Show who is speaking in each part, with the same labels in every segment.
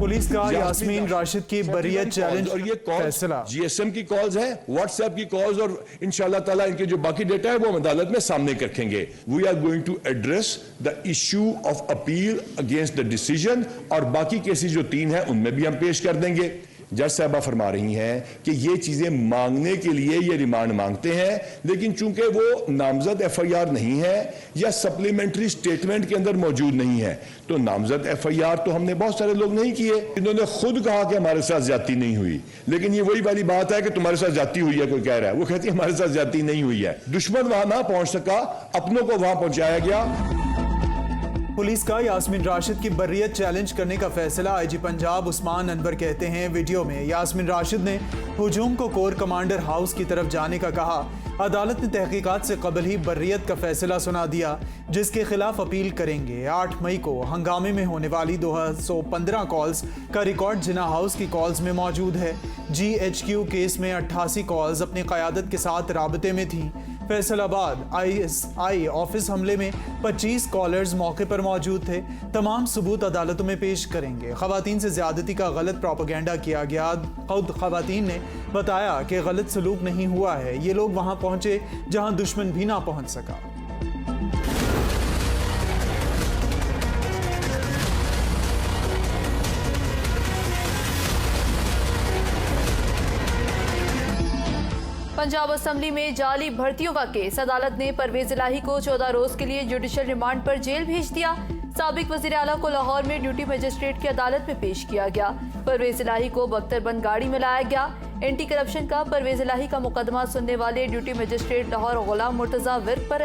Speaker 1: Police का यास्मीन राशिद की बरियत challenge
Speaker 2: और ये
Speaker 1: फैसला।
Speaker 2: जीएसएम की कॉल्स हैं, व्हाट्सएप की कॉल्स, और इंशाल्लाह ताला इनके जो बाकी डेटा है वो हम अदालत में सामने रखेंगे। We are going to address the issue of appeal against the decision, और बाकी केसेस जो 3 हैं उनमें भी हम पेश कर देंगे। जज साहबा फरमा रही हैं कि ये चीजें मांगने के लिए ये रिमांड मांगते हैं, लेकिन चूंकि वो नामजद एफआईआर नहीं है या सप्लीमेंट्री स्टेटमेंट के अंदर मौजूद नहीं है, तो नामजद एफआईआर तो हमने बहुत सारे लोग नहीं किए। इन्होंने खुद कहा कि हमारे साथ ज्यादती नहीं हुई, लेकिन ये वही वाली बात है कि तुम्हारे साथ ज्यादती हुई है, कोई कह रहा है, वो कहती है हमारे साथ ज्यादती नहीं हुई है। दुश्मन वहां ना पहुंच सका, अपनों को वहां पहुंचाया गया।
Speaker 1: पुलिस का यास्मीन राशिद की बर्रियत चैलेंज करने का फैसला। आईजी पंजाब उस्मान अनवर कहते हैं, वीडियो में यास्मीन राशिद ने हुजूम को कोर कमांडर हाउस की तरफ जाने का कहा। अदालत ने तहकीकात से कबल ही बर्रियत का फैसला सुना दिया, जिसके खिलाफ अपील करेंगे। 8 मई को हंगामे में होने वाली 215 कॉल्स का रिकॉर्ड जिना हाउस की कॉल्स में मौजूद है। GHQ केस में 88 कॉल्स अपनी क़यादत के साथ राबते में थीं। फैसलाबाद ISI ऑफिस हमले में 25 कॉलर्स मौके पर मौजूद थे। तमाम सबूत अदालतों में पेश करेंगे। खवातीन से ज्यादती का गलत प्रोपेगेंडा किया गया। खुद खवातीन ने बताया कि गलत सलूक नहीं हुआ है, ये लोग वहां पहुंचे जहां दुश्मन भी ना पहुंच सका।
Speaker 3: पंजाब असेंबली में जाली भर्तियों का केस। अदालत ने परवेज इलाही को 14 रोज के लिए जुडिशल रिमांड पर जेल भेज दिया। साबिक वजीर आला को लाहौर में ड्यूटी मजिस्ट्रेट की अदालत में पेश किया गया। परवेज इलाही को बख्तरबंद गाड़ी में लाया गया। एंटी करप्शन का परवेज इलाही का मुकदमा सुनने वाले ड्यूटी मजिस्ट्रेट लाहौर गुलाम मुर्तजा विर्क पर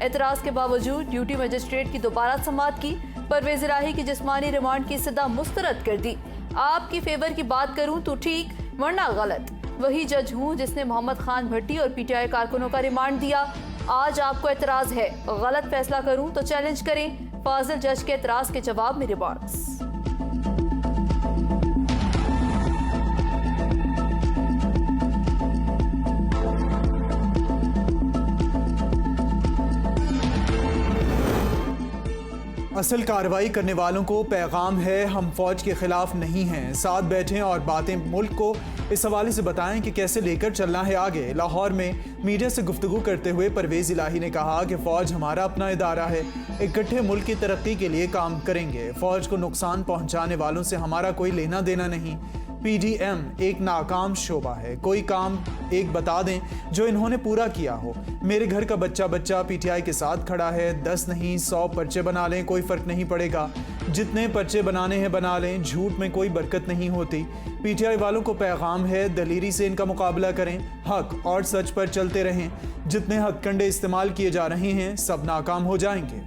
Speaker 3: एतराज के बावजूद ड्यूटी मजिस्ट्रेट की दोबारा समाअत की। परवेज इलाही की जिस्मानी रिमांड की सदा मुस्तरद कर दी। आपकी फेवर की बात करूं तो ठीक, वरना गलत। वही जज हूं जिसने मोहम्मद खान भट्टी और PTI कारकुनों का रिमांड दिया। आज आपको एतराज है, गलत फैसला करूं तो चैलेंज करें। फाजिल जज के एतराज के जवाब में रिमार्क्स।
Speaker 1: असल कार्रवाई करने वालों को पैगाम है, हम फौज के खिलाफ नहीं हैं। साथ बैठें और बातें मुल्क को इस हवाले से बताएं कि कैसे लेकर चलना है आगे। लाहौर में मीडिया से गुफ्तगू करते हुए परवेज इलाही ने कहा कि फ़ौज हमारा अपना इदारा है, इकट्ठे मुल्क की तरक्की के लिए काम करेंगे। फ़ौज को नुकसान पहुंचाने वालों से हमारा कोई लेना देना नहीं। PDM एक नाकाम शोबा है। कोई काम एक बता दें जो इन्होंने पूरा किया हो। मेरे घर का बच्चा PTI के साथ खड़ा है। 10 नहीं 100 पर्चे बना लें, कोई फ़र्क नहीं पड़ेगा। जितने पर्चे बनाने हैं बना लें, झूठ में कोई बरकत नहीं होती। PTI वालों को पैगाम है, दलेरी से इनका मुकाबला करें, हक और सच पर चलते रहें। जितने हथकंडे इस्तेमाल किए जा रहे हैं सब नाकाम हो जाएंगे।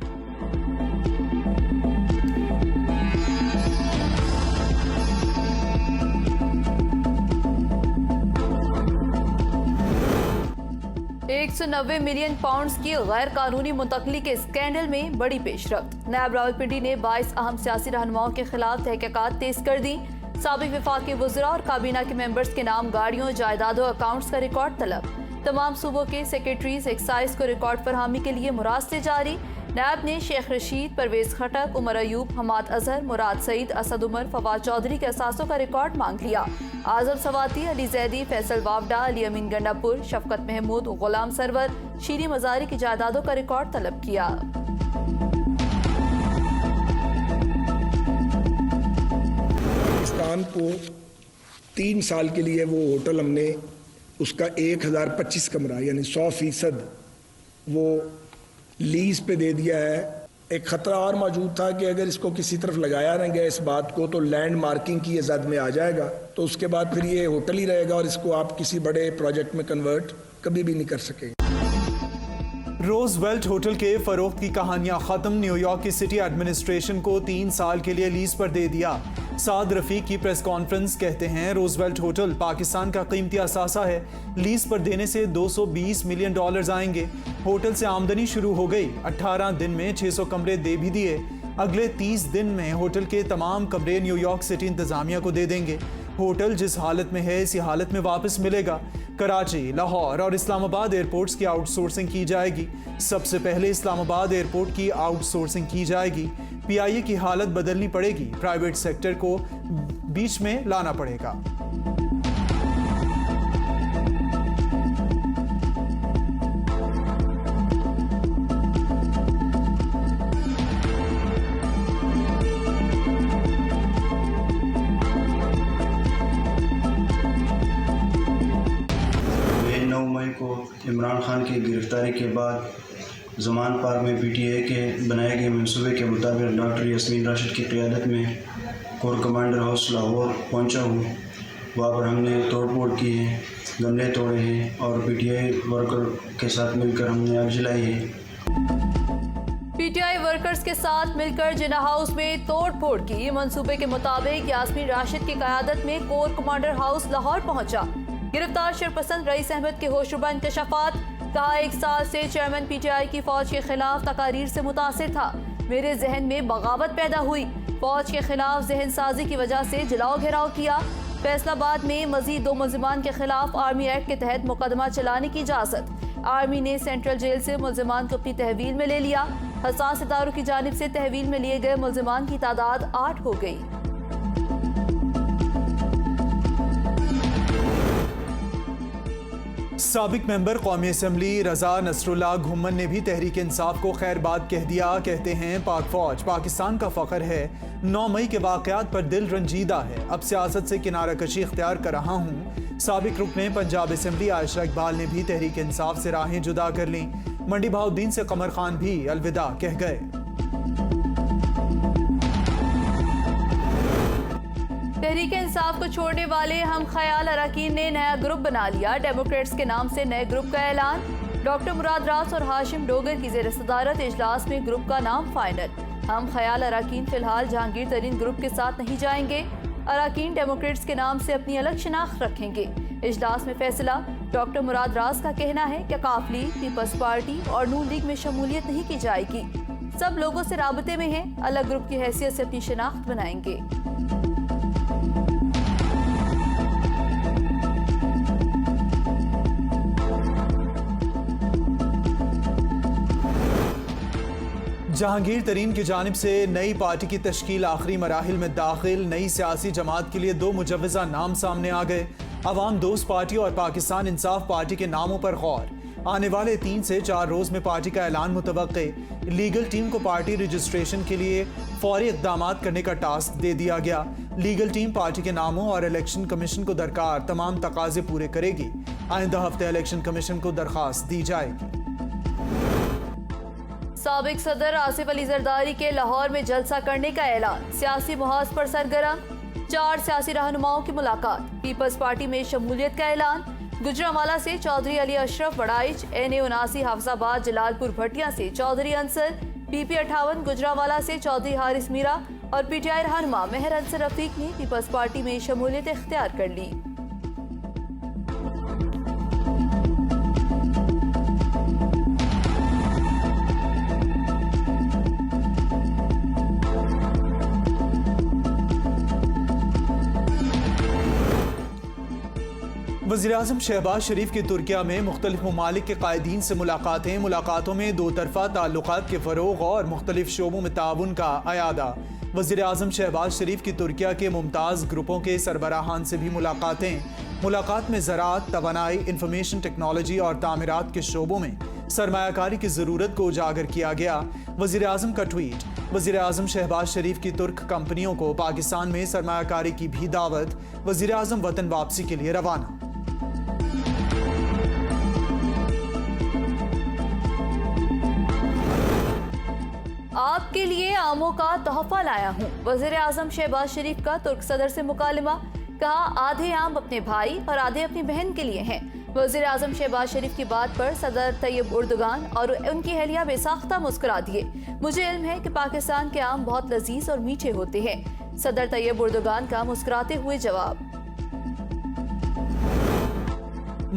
Speaker 1: £190 मिलियन की गैर कानूनी मुंतकली के स्कैंडल में बड़ी पेशरफ्त। नायब रावलपिंडी ने 22 अहम सियासी रहनुमाओं के खिलाफ तहकीकात तेज कर दी। साबिक विफाकी वज़रा और काबीना के मेंबर्स के नाम गाड़ियों, जायदादों, अकाउंट्स का रिकॉर्ड तलब। तमाम सूबों के सेक्रेटरीज एक्साइज को रिकॉर्ड फरहमी के लिए मुरासले जारी। नायब ने शेख रशीद, परवेज खटक, उमर अयूब, हमाद अजहर, मुराद सईद, असद उमर, फवाद चौधरी के असासों का रिकॉर्ड मांग लिया। आजम सवाती, अली जैदी, फैसल वावडा, अली अमीन गंडापुर, शफकत महमूद, गुलाम सरवर, शीरी मजारी की जायदादों का रिकॉर्ड तलब किया।
Speaker 4: पाकिस्तान को 3 साल के लिए वो होटल हमने उसका 1025 कमरा यानी 100% वो लीज पे दे दिया है। एक खतरा और मौजूद था कि अगर इसको किसी तरफ लगाया ना गया इस बात को, तो लैंड मार्किंग की ये जद में आ जाएगा, तो उसके बाद फिर ये होटल ही रहेगा और इसको आप किसी बड़े प्रोजेक्ट में कन्वर्ट कभी भी नहीं कर सकेंगे।
Speaker 1: रोजवेल्ट होटल के फरोख्त की कहानियां खत्म। न्यूयॉर्क की सिटी एडमिनिस्ट्रेशन को 3 साल के लिए लीज पर दे दिया। साद रफीक की प्रेस कॉन्फ्रेंस कहते हैं, रोजवेल्ट होटल पाकिस्तान का कीमती असासा है। लीज पर देने से $220 मिलियन आएंगे। होटल से आमदनी शुरू हो गई। 18 दिन में 600 कमरे दे भी दिए। अगले 30 दिन में होटल के तमाम कमरे न्यूयॉर्क सिटी इंतजामिया को दे देंगे। होटल जिस हालत में है इसी हालत में वापस मिलेगा। कराची, लाहौर और इस्लामाबाद एयरपोर्ट्स की आउटसोर्सिंग की जाएगी। सबसे पहले इस्लामाबाद एयरपोर्ट की आउटसोर्सिंग की जाएगी। पीआईए की हालत बदलनी पड़ेगी, प्राइवेट सेक्टर को बीच में लाना पड़ेगा।
Speaker 5: इमरान खान की गिरफ्तारी के बाद ज़मान पार्क में पीटीआई के बनाए गए मंसूबे के मुताबिक डॉक्टर यास्मीन राशिद की क़ियादत में कोर कमांडर हाउस लाहौर पहुंचा हूँ। वहाँ पर हमने तोड़ फोड़ की है, गमले तोड़े हैं और पीटीआई वर्कर के साथ मिलकर हमने आग जलाई है।
Speaker 3: पीटीआई वर्कर्स के साथ मिलकर जिन्ना हाउस में तोड़ फोड़ की। मंसूबे के मुताबिक यास्मीन राशिद की क़यादत में कोर कमांडर हाउस लाहौर पहुंचा। गिरफ्तार शरपसंद रईस अहमद के होशरुबा इंकशाफात। कहा, 1 साल से चेयरमैन पीटीआई की फौज के खिलाफ तकारीर से मुतासिर था। मेरे जहन में बगावत पैदा हुई। फौज के खिलाफ जहन साजी की वजह से जलाओ घेराव किया। फैसलाबाद में मजीद 2 मुल्जिमान के खिलाफ आर्मी एक्ट के तहत मुकदमा चलाने की इजाजत। आर्मी ने सेंट्रल जेल से मुल्जिमान को अपनी तहवील में ले लिया। हसास इदारों की जानिब से तहवील में लिए गए मुल्जिमान की तादाद 8 हो गई।
Speaker 1: साबिक मेंबर कौमी असम्बली रजा नसरुल्लाह घुम्मन ने भी तहरीक इंसाफ को खैर बात कह दिया। कहते हैं, पाक फौज पाकिस्तान का फ़ख्र है। 9 मई के वाक़यात पर दिल रंजीदा है। अब सियासत से किनारा कशी इख्तियार कर रहा हूँ। साबिक रुकने पंजाब असम्बली आयशा इकबाल ने भी तहरीक इंसाफ से राहें जुदा कर लीं। मंडी बहाउद्दीन से कमर खान भी अलविदा कह गए।
Speaker 3: तहरीक इंसाफ को छोड़ने वाले हम ख्याल अरकान ने नया ग्रुप बना लिया। डेमोक्रेट्स के नाम से नए ग्रुप का ऐलान। डॉक्टर मुराद रास और हाशिम डोगर की ज़ेर सदारत इजलास में ग्रुप का नाम फाइनल। हम ख्याल अरकान फिलहाल जहांगीर तरीन ग्रुप के साथ नहीं जाएंगे। अरकान डेमोक्रेट्स के नाम से अपनी अलग शिनाख्त रखेंगे। इजलास में फैसला। डॉक्टर मुराद रास का कहना है कि काफली, पीपल्स पार्टी और नून लीग में शमूलियत नहीं की जाएगी। सब लोगों से राबते में हैं, अलग ग्रुप की हैसियत से अपनी शिनाख्त बनाएंगे।
Speaker 1: जहांगीर तरीन की जानिब से नई पार्टी की तश्कील आखिरी मराहिल में दाखिल। नई सियासी जमात के लिए 2 मुजव्वज़ा नाम सामने आ गए। अवाम दोस्त पार्टी और पाकिस्तान इंसाफ पार्टी के नामों पर गौर। आने वाले 3 से 4 रोज में पार्टी का ऐलान मुतवक्के। लीगल टीम को पार्टी रजिस्ट्रेशन के लिए फौरी इक़दाम करने का टास्क दे दिया गया। लीगल टीम पार्टी के नामों और इलेक्शन कमीशन को दरकार तमाम तकाजे पूरे करेगी। आइंदा हफ्ते इलेक्शन कमीशन को दरखास्त दी जाएगी।
Speaker 3: साबिक सदर आसिफ अली जरदारी के लाहौर में जलसा करने का ऐलान। सियासी मुहाज पर सरगर्म। 4 सियासी रहनुमाओं की मुलाकात। पीपल्स पार्टी में शमूलियत का ऐलान। गुजरांवाला से चौधरी अली अशरफ बड़ाइच, NA79 हाफजाबाद जलालपुर भटिया से चौधरी अंसर, PP58 गुजरांवाला से चौधरी हारिस मीरा और PTI रहनुमा मेहर अंसर रफीक ने पीपल्स पार्टी में शमूलियत इख्तियार कर ली।
Speaker 1: वज़ीर-ए-आज़म शहबाज शरीफ की तुर्किया में मुख्तलिफ ममालिक के कायदीन से मुलाकातें। मुलाकातों में 2 तरफ़ा ताल्लुकात के फ़रोग़ और मुख्तलिफ शोबों में ताउन का अयादा। वज़ीर-ए-आज़म शहबाज शरीफ की तुर्किया के मुमताज़ ग्रुपों के सरबराहान से भी मुलाकातें। मुलाकात में ज़राअत, तवानाई, इंफॉर्मेशन टेक्नोलॉजी और तामीरात के शोबों में सरमायाकारी की ज़रूरत को उजागर किया गया। वज़ीर-ए-आज़म का ट्वीट। वज़ीर-ए-आज़म शहबाज शरीफ की तुर्क कंपनियों को पाकिस्तान में सरमायाकारी की भी दावत। वज़ीर-ए-आज़म वतन वापसी के लिए रवाना।
Speaker 3: आपके लिए आमों का तोहफा लाया हूँ। वज़ीर-ए-आज़म शहबाज शरीफ का तुर्क सदर से मुकालमा। कहा, आधे आम अपने भाई और आधे अपनी बहन के लिए हैं। वज़ीर-ए-आज़म शहबाज शरीफ की बात पर सदर तैयब उर्दुगान और उनकी अहलिया बेसाख्ता मुस्कुरा दिए। मुझे इल्म है कि पाकिस्तान के आम बहुत लजीज और मीठे होते हैं। सदर तैयब उर्दुगान का मुस्कुराते हुए जवाब।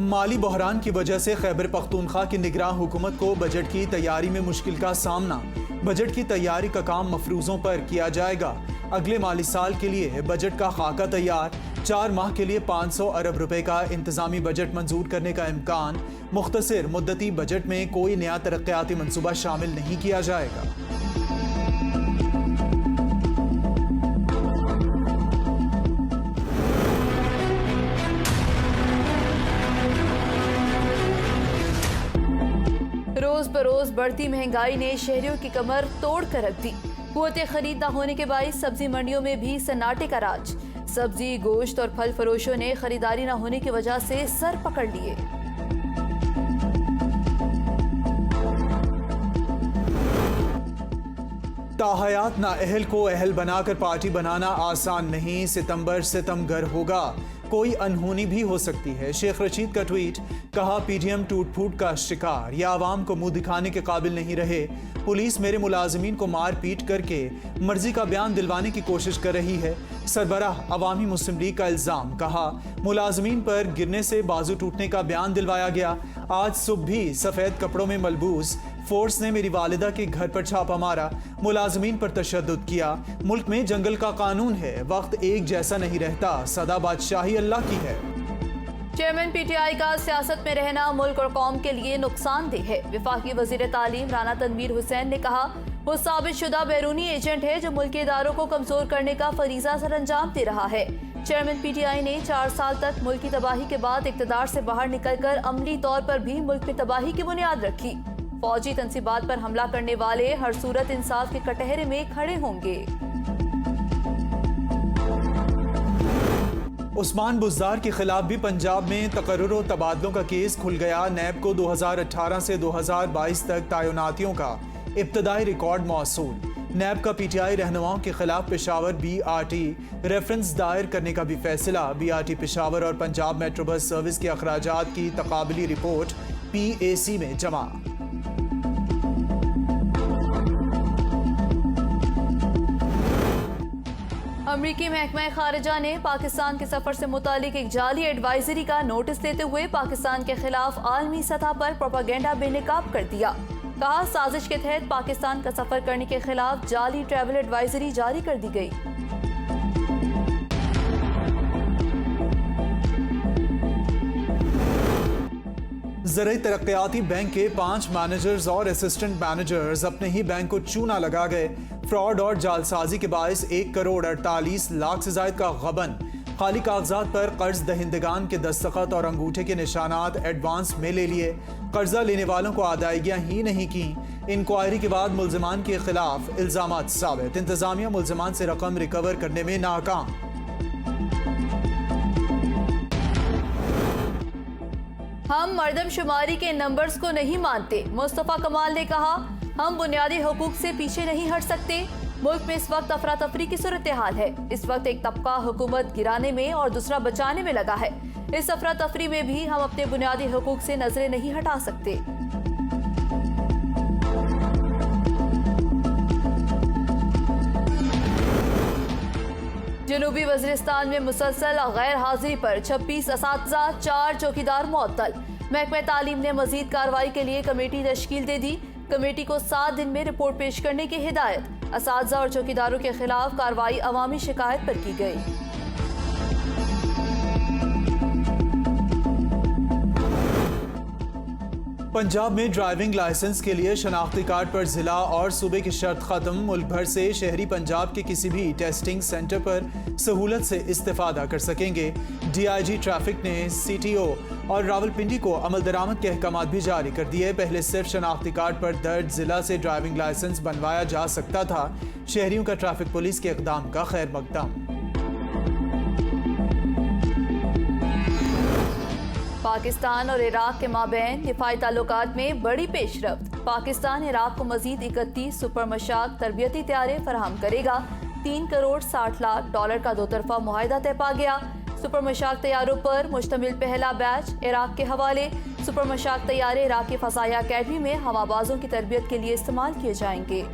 Speaker 1: माली बहरान की वजह से खैबर पख्तूनख्वा की निगरान हुकूमत को बजट की तैयारी में मुश्किल का सामना। बजट की तैयारी का काम मफरूजों पर किया जाएगा। अगले माली साल के लिए बजट का खाका तैयार। 4 माह के लिए 500 अरब रुपए का इंतजामी बजट मंजूर करने का इम्कान। मुख्तसर मुद्दती बजट में कोई नया तरक्याती मंसूबा शामिल नहीं किया जाएगा।
Speaker 3: रोज बरोज बढ़ती महंगाई ने शहरियों की कमर तोड़ कर रख दी। कुव्वत खरीद न होने के बाइस सब्जी मंडियों में भी सन्नाटे का राज। सब्जी, गोश्त और फल फरोशों ने खरीदारी न होने की वजह से सर पकड़ लिए।
Speaker 1: ताहयात नाअहल को अहल बनाकर पार्टी बनाना आसान नहीं। सितंबर सितमगर होगा, कोई अनहोनी भी हो सकती है। शेख रशीद का ट्वीट, कहा पीडीएम टूट फूट का शिकार या आवाम को मुंह दिखाने के काबिल नहीं रहे। पुलिस मेरे मुलाजिमीन को मार पीट करके मर्जी का बयान दिलवाने की कोशिश कर रही है। सरबराह अवामी मुस्लिम लीग का इल्जाम, कहा मुलाजिमीन पर गिरने से बाजू टूटने का बयान दिलवाया गया। आज सुबह भी सफेद कपड़ों में मलबूस फोर्स ने मेरी वालिदा के घर पर छापा मारा, मुलाजिमीन पर तशद्दुद किया। मुल्क में जंगल का कानून है, वक्त एक जैसा नहीं रहता, सदा बादशाही अल्लाह की है।
Speaker 3: चेयरमैन पीटीआई का सियासत में रहना मुल्क और कौम के लिए नुकसानदेह है। वफाकी वजीर तालीम राना तनवीर हुसैन ने कहा वो साबित शुदा बैरूनी एजेंट है जो मुल्की इदारों को कमजोर करने का फरीजा सर अंजाम दे रहा है। चेयरमैन पीटीआई ने 4 साल तक मुल्क की तबाही के बाद इक़्तिदार से बाहर निकलकर अमली तौर पर भी मुल्क में तबाही की बुनियाद रखी। फौजी तंसीबात पर हमला करने वाले हर सूरत इंसाफ के कटहरे में खड़े होंगे।
Speaker 1: उस्मान बुज़दार के खिलाफ भी पंजाब में तकर्रुर और तबादलों का केस खुल गया। नैब को 2018 से 2022 तक तैनातियों का इब्तदाई रिकॉर्ड मौसूल। नैब का पीटीआई रहनुमाओं के खिलाफ पेशावर BRT रेफरेंस दायर करने का भी फैसला। BRT पेशावर और पंजाब मेट्रो बस सर्विस के अखराजात की तकाबली रिपोर्ट PAC में जमा।
Speaker 3: अमरीकी महकमा खारिजा ने पाकिस्तान के सफर से मुतालिक एक जाली एडवाइजरी का नोटिस देते हुए पाकिस्तान के खिलाफ आलमी सतह पर प्रोपेगेंडा बेनकाब कर दिया। कहा साजिश के तहत पाकिस्तान का सफर करने के खिलाफ जाली ट्रैवल एडवाइजरी जारी कर दी गई।
Speaker 1: ज़राई तरक्याती बैंक के 5 मैनेजर्स और असिस्टेंट मैनेजर्स अपने ही बैंक को चूना लगा गए। फ्रॉड और जालसाजी के बायस 1 करोड़ 48 लाख से जायद का गबन। खाली कागजात पर कर्ज दहिंदगान के दस्तखत और अंगूठे के निशानात एडवांस में ले लिए। कर्जा लेने वालों को अदायगियां ही नहीं की। इंक्वायरी के बाद मुल्जिमान के खिलाफ इल्जामात साबित। इंतजामिया मुल्जिमान से रकम रिकवर करने में नाकाम।
Speaker 3: हम मर्दमशुमारी के नंबर्स को नहीं मानते। मुस्तफा कमाल ने कहा हम बुनियादी हुकूक से पीछे नहीं हट सकते। मुल्क में इस वक्त अफरा तफरी की सूरत हाल है। इस वक्त एक तबका हुकूमत गिराने में और दूसरा बचाने में लगा है। इस अफरा तफरी में भी हम अपने बुनियादी हुकूक से नजरें नहीं हटा सकते। जनूबी वज़ीरिस्तान में मुसलसल गैर हाजिरी पर 26 असातिज़ा, 4 चौकीदार मुअत्तल। महकमा तालीम ने मजीद कार्रवाई के लिए कमेटी तश्कील दे दी। कमेटी को 7 दिन में रिपोर्ट पेश करने की हिदायत। असातिज़ा और चौकीदारों के खिलाफ कार्रवाई अवामी शिकायत पर की गई।
Speaker 1: पंजाब में ड्राइविंग लाइसेंस के लिए शनाख्ती कार्ड पर जिला और सूबे की शर्त खत्म। मुल्क भर से शहरी पंजाब के किसी भी टेस्टिंग सेंटर पर सहूलत से इस्तेफादा कर सकेंगे। DIG ट्रैफिक ने CTO और रावलपिंडी को अमल दरामद के अहकामात भी जारी कर दिए। पहले सिर्फ शनाख्ती कार्ड पर दर्ज जिला से ड्राइविंग लाइसेंस बनवाया जा सकता था। शहरियों का ट्रैफिक पुलिस के इक़दाम का खैर मकदम।
Speaker 3: पाकिस्तान और इराक के माबैन दिफाई ताल्लुकात में बड़ी पेशरफ्त। पाकिस्तान इराक को मजीद 31 सुपर मशाक तरबियती तैयारे फराहम करेगा। 3 करोड़ 60 लाख डॉलर का 2 तरफा मुआहिदा तय पा गया। सुपर मशाक तैयारों पर मुश्तमिल पहला बैच इराक के हवाले। सुपर मशाक तैयारे इराक की फ़ज़ाया अकेडमी में हवाबाजों की तरबियत के लिए इस्तेमाल किए जाएंगे।